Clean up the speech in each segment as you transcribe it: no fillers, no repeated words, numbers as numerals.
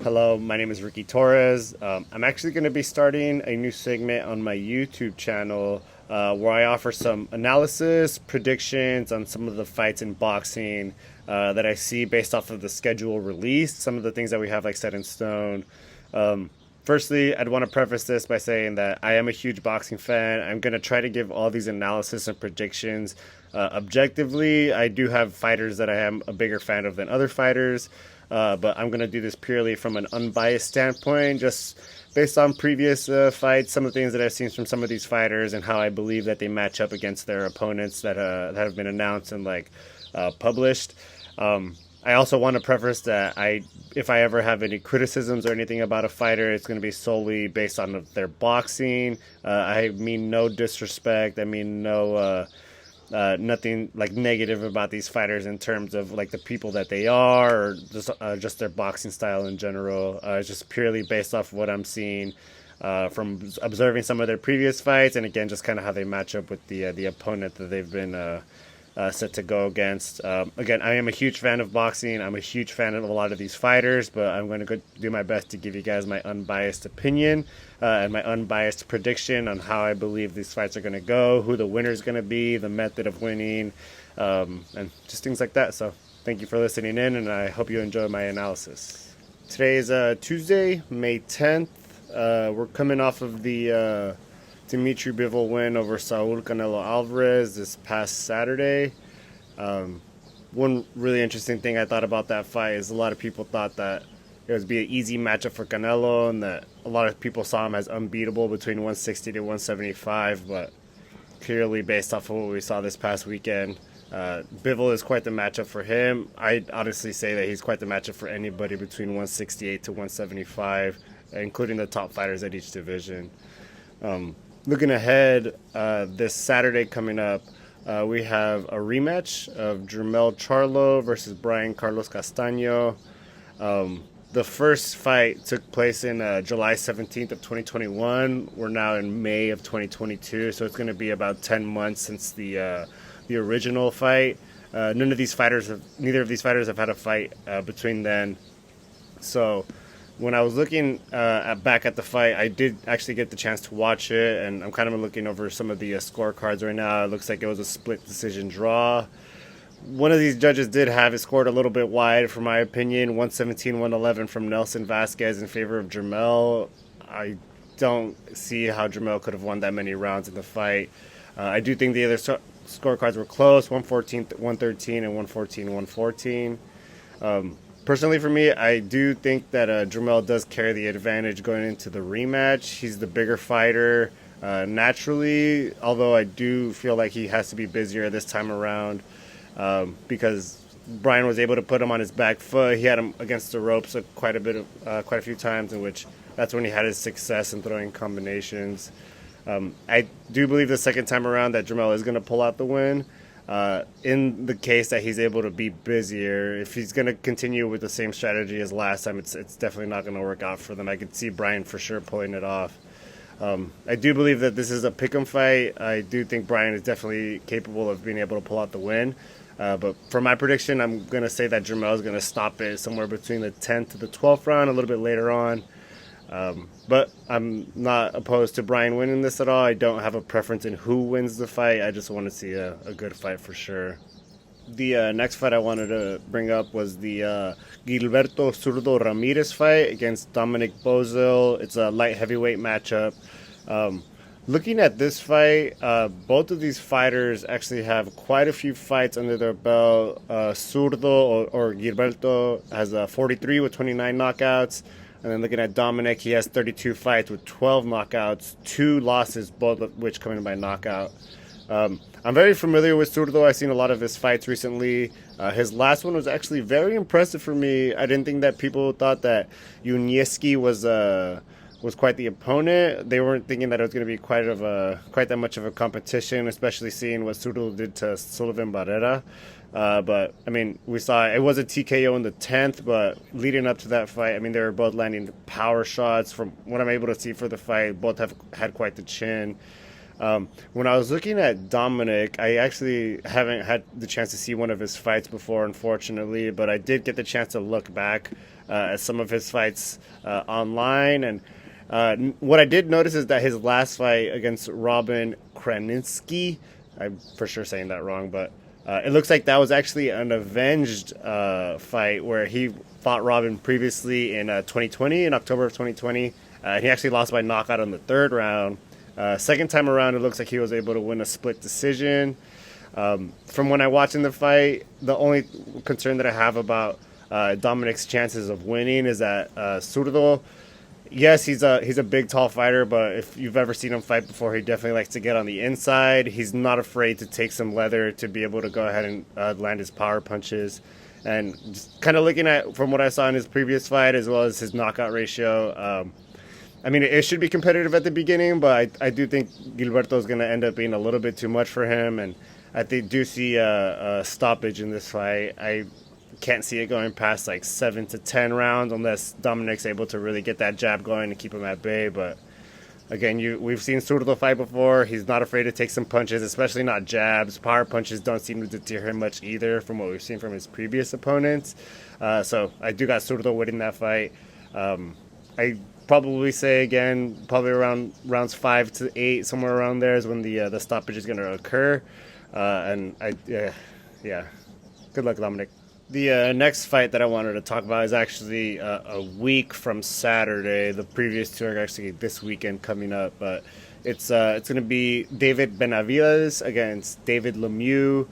Hello, my name is Ricky Torres. I'm actually going to be starting a new segment on my YouTube channel where I offer some analysis, predictions on some of the fights in boxing that I see based off of the schedule released, some of the things that we have like set in stone. Um, Firstly, I'd want to preface this by saying that I am a huge boxing fan. I'm going to try to give all these analysis and predictions objectively. I do have fighters that I am a bigger fan of than other fighters, but I'm going to do this purely from an unbiased standpoint, just based on previous fights, some of the things that I've seen from some of these fighters, and how I believe that they match up against their opponents that have been announced and published. I also want to preface that if I ever have any criticisms or anything about a fighter, it's going to be solely based on their boxing. I mean no disrespect. I mean nothing like negative about these fighters in terms of like the people that they are or just their boxing style in general. It's just purely based off of what I'm seeing from observing some of their previous fights, and again, just kind of how they match up with the opponent that they've been set to go against. Again, I am a huge fan of boxing. I'm a huge fan of a lot of these fighters, but I'm going to do my best to give you guys my unbiased opinion and my unbiased prediction on how I believe these fights are going to go, who the winner is going to be, the method of winning, and just things like that. So thank you for listening in, and I hope you enjoy my analysis. Today is Tuesday, May 10th. We're coming off of the Dimitri Bivol win over Saul Canelo Alvarez this past Saturday. One really interesting thing I thought about that fight is a lot of people thought that it would be an easy matchup for Canelo, and that a lot of people saw him as unbeatable between 160 to 175, but clearly based off of what we saw this past weekend, Bivol is quite the matchup for him. I'd honestly say that he's quite the matchup for anybody between 168 to 175, including the top fighters at each division. Looking ahead, this Saturday coming up, we have a rematch of Jermell Charlo versus Brian Carlos Castaño. The first fight took place in July 17th of 2021. We're now in May of 2022, so it's going to be about 10 months since the original fight. Neither of these fighters have had a fight between then. So when I was looking back at the fight, I did actually get the chance to watch it, and I'm kind of looking over some of the scorecards right now. It looks like it was a split decision draw. One of these judges did have it scored a little bit wide, for my opinion, 117-111 from Nelson Vasquez in favor of Jermell. I don't see how Jermell could have won that many rounds in the fight. I do think the other scorecards were close, 114-113 and 114-114. Personally, for me, I do think that Jermell does carry the advantage going into the rematch. He's the bigger fighter naturally, although I do feel like he has to be busier this time around because Brian was able to put him on his back foot. He had him against the ropes quite a few times, in which that's when he had his success in throwing combinations. I do believe the second time around that Jermell is going to pull out the win. In the case that he's able to be busier, if he's going to continue with the same strategy as last time, it's definitely not going to work out for them. I could see Brian for sure pulling it off. I do believe that this is a pick'em fight. I do think Brian is definitely capable of being able to pull out the win. But for my prediction, I'm going to say that Jermell is going to stop it somewhere between the 10th to the 12th round, a little bit later on. But I'm not opposed to Brian winning this at all. I don't have a preference in who wins the fight. I just want to see a good fight for sure. The next fight I wanted to bring up was the Gilberto Zurdo Ramirez fight against Dominic Boesel. It's a light heavyweight matchup. Looking at this fight, both of these fighters actually have quite a few fights under their belt. Zurdo or Gilberto has 43 with 29 knockouts. And then looking at Dominic, he has 32 fights with 12 knockouts, 2 losses, both of which coming by knockout. I'm very familiar with Zurdo. I've seen a lot of his fights recently. His last one was actually very impressive for me. I didn't think that people thought that Unieski was quite the opponent. They weren't thinking that it was going to be quite that much of a competition, especially seeing what Zurdo did to Sullivan Barrera. But, I mean, we saw it was a TKO in the 10th, but leading up to that fight, I mean, they were both landing power shots. From what I'm able to see for the fight, both have had quite the chin. When I was looking at Dominic, I actually haven't had the chance to see one of his fights before, unfortunately, but I did get the chance to look back at some of his fights online. And what I did notice is that his last fight against Robin Kraninsky, I'm for sure saying that wrong, but it looks like that was actually an avenged fight where he fought Robin previously in 2020, in October of 2020. He actually lost by knockout in the third round. Second time around, it looks like he was able to win a split decision. From when I watched in the fight, the only concern that I have about Dominic's chances of winning is that Zurdo, yes, he's a big, tall fighter, but if you've ever seen him fight before, he definitely likes to get on the inside. He's not afraid to take some leather to be able to go ahead and land his power punches. And just kind of looking at from what I saw in his previous fight as well as his knockout ratio, I mean, it should be competitive at the beginning, but I do think Gilberto is going to end up being a little bit too much for him, and I do see a stoppage in this fight. I can't see it going past like 7 to 10 rounds unless Dominic's able to really get that jab going and keep him at bay. But again, we've seen Zurdo fight before. He's not afraid to take some punches, especially not jabs. Power punches don't seem to deter him much either from what we've seen from his previous opponents. So I do got Zurdo winning that fight. I probably say again, probably around rounds 5 to 8, somewhere around there is when the stoppage is going to occur. Yeah, good luck, Dominic. The next fight that I wanted to talk about is actually a week from Saturday. The previous two are actually this weekend coming up, but it's going to be David Benavidez against David Lemieux.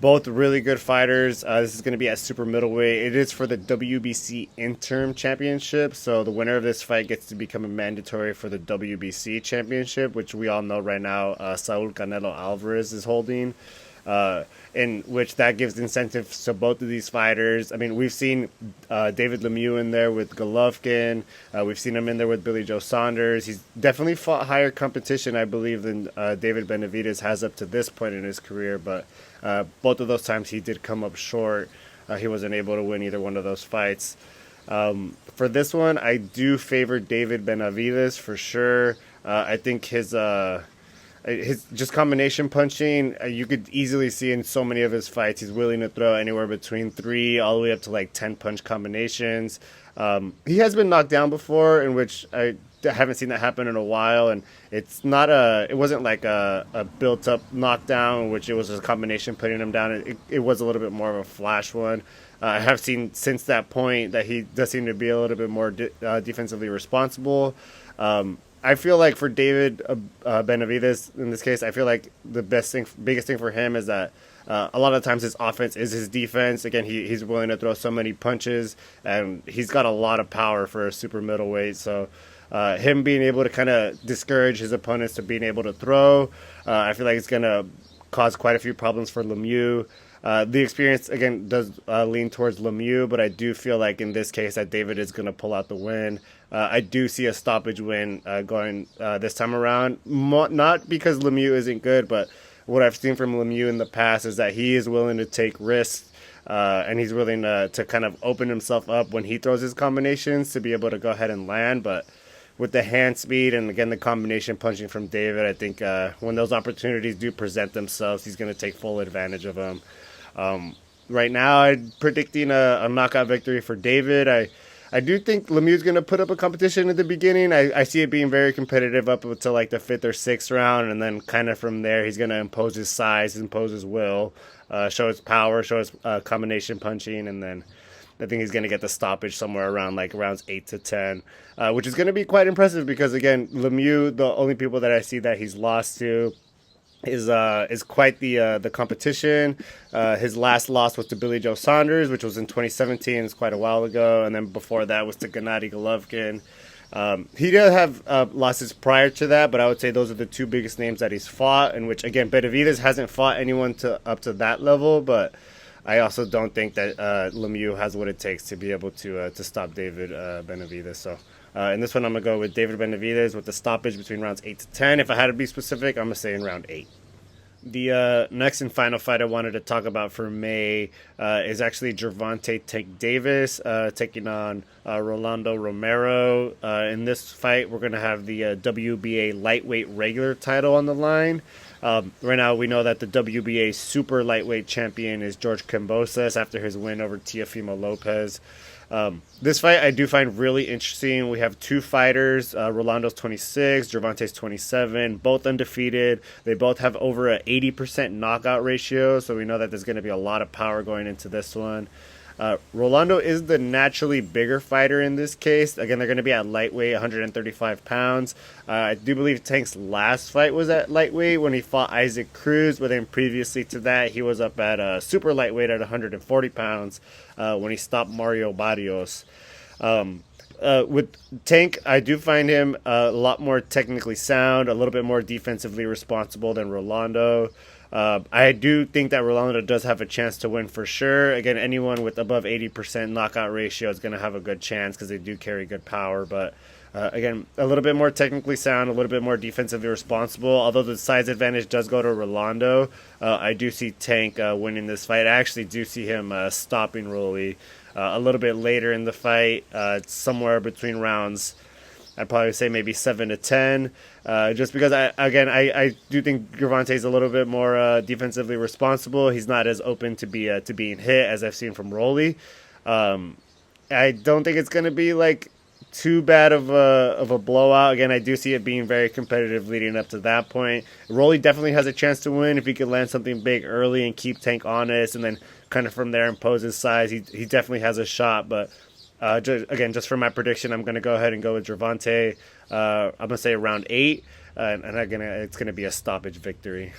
Both really good fighters. This is going to be at super middleweight. It is for the WBC interim championship, so the winner of this fight gets to become a mandatory for the WBC championship, which we all know right now Saul Canelo Alvarez is holding, in which that gives incentives to both of these fighters. I mean, we've seen David Lemieux in there with Golovkin. We've seen him in there with Billy Joe Saunders. He's definitely fought higher competition, I believe, than David Benavidez has up to this point in his career, but both of those times he did come up short. He wasn't able to win either one of those fights. For this one, I do favor David Benavidez for sure. I think his just combination punching, you could easily see in so many of his fights, he's willing to throw anywhere between 3 all the way up to like 10 punch combinations. He has been knocked down before, in which I haven't seen that happen in a while, and it wasn't like a built up knockdown, which it was a combination putting him down. It was a little bit more of a flash one. I have seen since that point that he does seem to be a little bit more defensively responsible. I feel like for David Benavidez in this case, I feel like the biggest thing for him is that a lot of times his offense is his defense. Again, he's willing to throw so many punches, and he's got a lot of power for a super middleweight. So him being able to kind of discourage his opponents to being able to throw, I feel like it's going to cause quite a few problems for Lemieux. The experience, again, does lean towards Lemieux, but I do feel like in this case that David is going to pull out the win. I do see a stoppage win going this time around, not because Lemieux isn't good, but what I've seen from Lemieux in the past is that he is willing to take risks, and he's willing to kind of open himself up when he throws his combinations to be able to go ahead and land. But with the hand speed and, again, the combination punching from David, I think when those opportunities do present themselves, he's going to take full advantage of them. Right now, I'm predicting a knockout victory for David. I do think Lemieux's going to put up a competition at the beginning. I see it being very competitive up until like the 5th or 6th round, and then kind of from there, he's going to impose his size, impose his will, show his power, show his combination punching, and then I think he's going to get the stoppage somewhere around like rounds 8 to 10, which is going to be quite impressive because, again, Lemieux, the only people that I see that he's lost to is quite the competition. His last loss was to Billy Joe Saunders, which was in 2017. It's quite a while ago. And then before that was to Gennady Golovkin. He did have losses prior to that, but I would say those are the two biggest names that he's fought, in which, again, Benavidez hasn't fought anyone up to that level, but I also don't think that Lemieux has what it takes to be able to stop David Benavidez. So in this one, I'm going to go with David Benavidez with the stoppage between rounds 8 to 10. If I had to be specific, I'm going to say in round 8. The next and final fight I wanted to talk about for May is actually Gervonta Tank Davis taking on Rolando Romero. In this fight, we're going to have the WBA lightweight regular title on the line. Right now, we know that the WBA super lightweight champion is George Kambosos after his win over Teofimo Lopez. This fight I do find really interesting. We have two fighters. Rolando's 26, Gervonta's 27, both undefeated. They both have over an 80% knockout ratio, so we know that there's going to be a lot of power going into this one. Rolando is the naturally bigger fighter in this case. Again, they're going to be at lightweight, 135 pounds. I do believe Tank's last fight was at lightweight when he fought Isaac Cruz, but then previously to that, he was up at super lightweight at 140 pounds when he stopped Mario Barrios. With Tank, I do find him a lot more technically sound, a little bit more defensively responsible than Rolando. I do think that Rolando does have a chance to win for sure. Again, anyone with above 80% knockout ratio is going to have a good chance because they do carry good power. But again, a little bit more technically sound, a little bit more defensively responsible. Although the size advantage does go to Rolando, I do see Tank winning this fight. I actually do see him stopping Rolly a little bit later in the fight, somewhere between rounds. I'd probably say maybe 7 to 10, just because I do think Gervonta is a little bit more defensively responsible. He's not as open to being hit as I've seen from Rolly. I don't think it's going to be like too bad of a blowout. Again, I do see it being very competitive leading up to that point. Rolly definitely has a chance to win if he could land something big early and keep Tank honest, and then kind of from there impose his size. He definitely has a shot, but. Just for my prediction, I'm going to go ahead and go with Gervonta. I'm going to say round 8, and it's going to be a stoppage victory.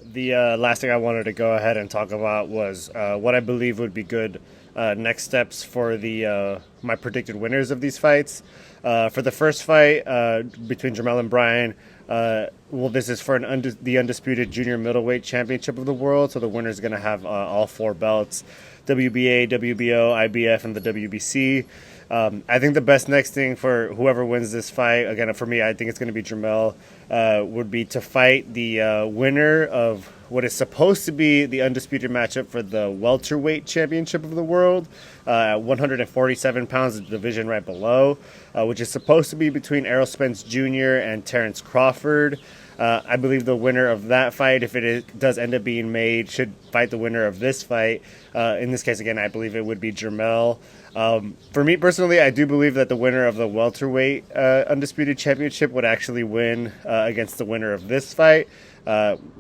The last thing I wanted to go ahead and talk about was what I believe would be good next steps for the my predicted winners of these fights. For the first fight between Jermell and Brian, this is for the undisputed junior middleweight championship of the world, so the winner is going to have all 4 belts. WBA, WBO, IBF, and the WBC. I think the best next thing for whoever wins this fight, again, for me, I think it's going to be Jermell, would be to fight the winner of what is supposed to be the undisputed matchup for the welterweight championship of the world, 147 pounds, the division right below, which is supposed to be between Errol Spence Jr. and Terrence Crawford. I believe the winner of that fight, if does end up being made, should fight the winner of this fight. In this case, again, I believe it would be Jermell. For me personally, I do believe that the winner of the welterweight undisputed championship would actually win against the winner of this fight.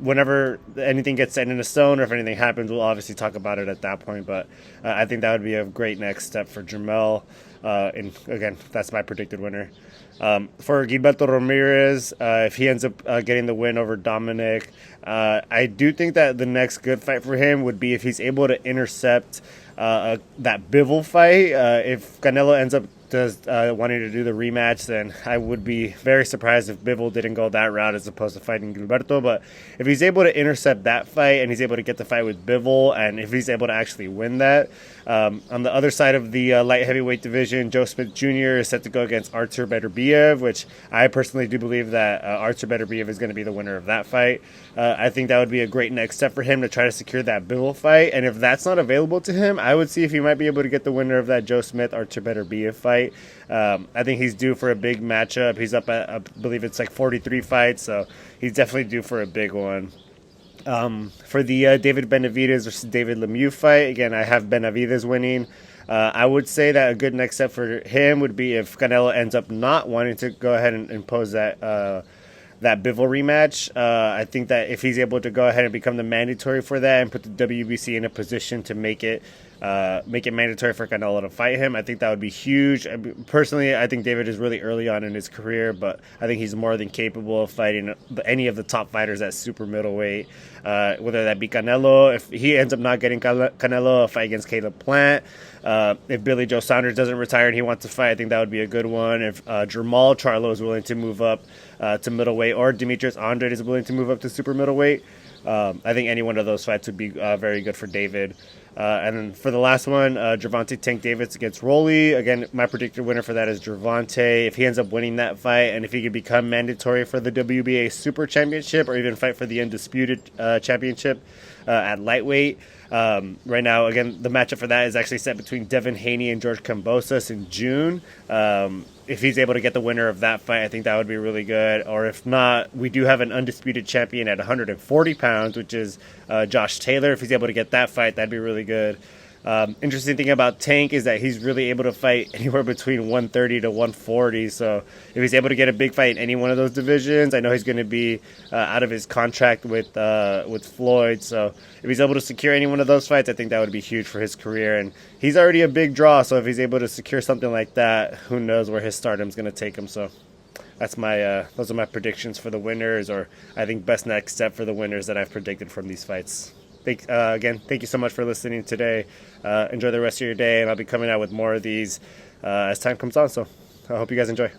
Whenever anything gets set in stone or if anything happens, we'll obviously talk about it at that point. But I think that would be a great next step for Jermell. And again, that's my predicted winner. For Gilberto Ramirez, if he ends up getting the win over Dominic, I do think that the next good fight for him would be if he's able to intercept that Bivol fight. If Canelo ends up wanting to do the rematch, then I would be very surprised if Bivol didn't go that route as opposed to fighting Gilberto. But if he's able to intercept that fight and he's able to get the fight with Bivol, and if he's able to actually win that, on the other side of the light heavyweight division, Joe Smith Jr. is set to go against Artur Beterbiev, which I personally do believe that Artur Beterbiev is going to be the winner of that fight. I think that would be a great next step for him to try to secure that Bivol fight. And if that's not available to him, I would see if he might be able to get the winner of that Joe Smith Artur Beterbiev fight. I think he's due for a big matchup. He's up at, I believe it's like 43 fights, so he's definitely due for a big one. For the David Benavidez versus David Lemieux fight, again, I have Benavidez winning. I would say that a good next step for him would be if Canelo ends up not wanting to go ahead and impose that Bivol rematch. I think that if he's able to go ahead and become the mandatory for that and put the WBC in a position to make it mandatory for Canelo to fight him, I think that would be huge. Personally, I think David is really early on in his career, but I think he's more than capable of fighting any of the top fighters at super middleweight, whether that be Canelo. If he ends up not getting Canelo, a fight against Caleb Plant. If Billy Joe Saunders doesn't retire and he wants to fight, I think that would be a good one. If Jermell Charlo is willing to move up to middleweight, or Demetrius Andrade is willing to move up to super middleweight, I think any one of those fights would be very good for David. And then for the last one, Gervonta Tank Davis against Rolly. Again, my predicted winner for that is Gervonta. If he ends up winning that fight, and if he could become mandatory for the WBA Super Championship, or even fight for the Undisputed Championship at lightweight. Right now, again, the matchup for that is actually set between Devin Haney and George Kambosos in June. If he's able to get the winner of that fight, I think that would be really good. Or if not, we do have an undisputed champion at 140 pounds, which is Josh Taylor. If he's able to get that fight, that'd be really good. Interesting thing about Tank is that he's really able to fight anywhere between 130 to 140. So if he's able to get a big fight in any one of those divisions, I know he's going to be out of his contract with Floyd. So if he's able to secure any one of those fights, I think that would be huge for his career. And he's already a big draw. So if he's able to secure something like that, who knows where his stardom's going to take him. So that's those are my predictions for the winners, or I think best next step for the winners that I've predicted from these fights. Again, thank you so much for listening today. Enjoy the rest of your day, and I'll be coming out with more of these as time comes on. So I hope you guys enjoy.